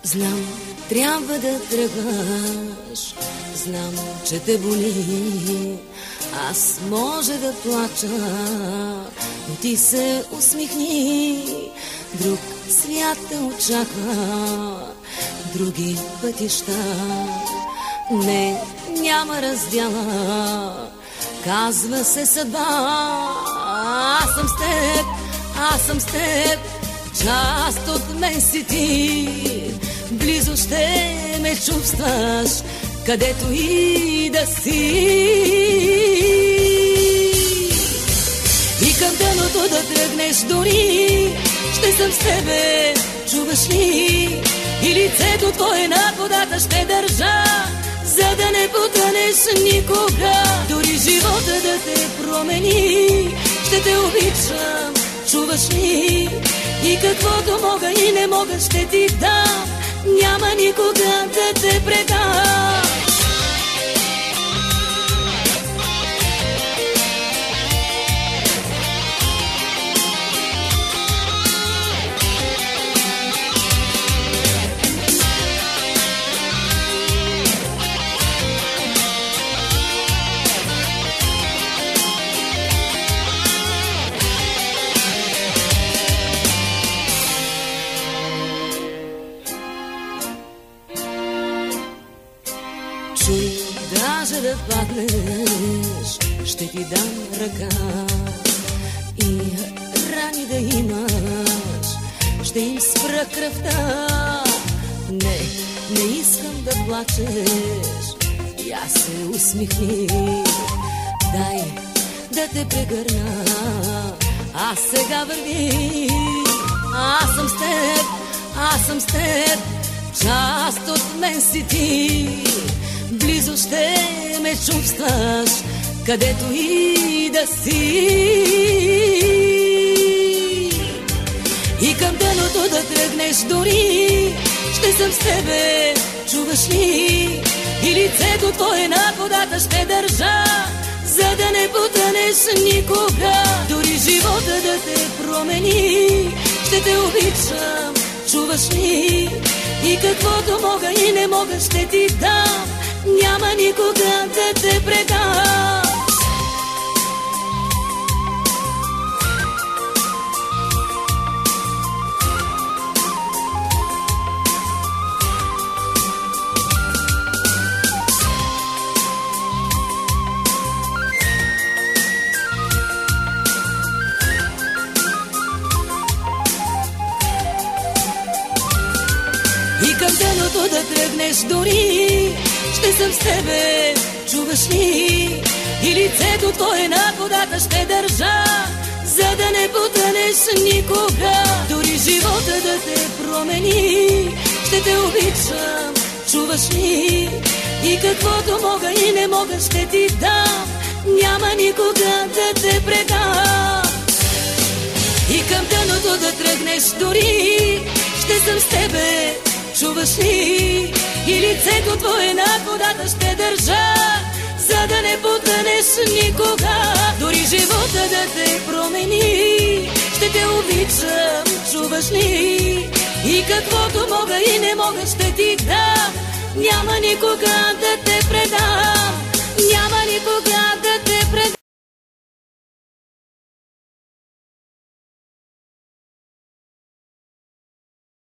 Знам, трябва да тръгваш, знам, че те боли. Аз може да плача, но ти се усмихни. Друг свят те очаква, други пътища. Не, няма раздяла, казва се съдба. Аз съм с теб, аз съм с теб, част от мен си ти. Близо ще ме чувстваш, където и да си. И към дъното да тръгнеш дори, ще съм с тебе, чуваш ли? И лицето твое над водата ще държа, за да не потънеш никога. Дори живота да те промени, ще те обичам, чуваш ли? И каквото мога и не мога ще ти дам, няма никога да те предам. Чуй, даже да паднеш, ще ти дам ръка. И рани да имаш, ще им спра кръвта. Не, не искам да плачеш, я се усмихни. Дай да те прегърна, а сега върви. Аз съм с теб, аз съм с теб, част от мен си ти. Близо ще ме чувстваш, където и да си. И към дъното да тръгнеш дори, ще съм с тебе, чуваш ли? И лицето твое над водата ще държа, за да не потънеш никога. Дори живота да те промени, ще те обичам, чуваш ли? И каквото мога и не мога ще ти дам, няма никога да те предам. И към дъното да тръгнеш дори, ще съм с тебе, чуваш ли? И лицето твое над водата ще държа, за да не потънеш никога. Дори живота да те промени, ще те обичам, чуваш ли? И каквото мога и не мога ще ти дам, няма никога да те предам. И към дъното да тръгнеш дори, ще съм с тебе, чуваш ли? И лицето твое над водата ще държа, за да не потънеш никога. Дори живота да те промени, ще те обичам, чуваш ли? И каквото мога и не мога ще ти дам, няма никога да те предам.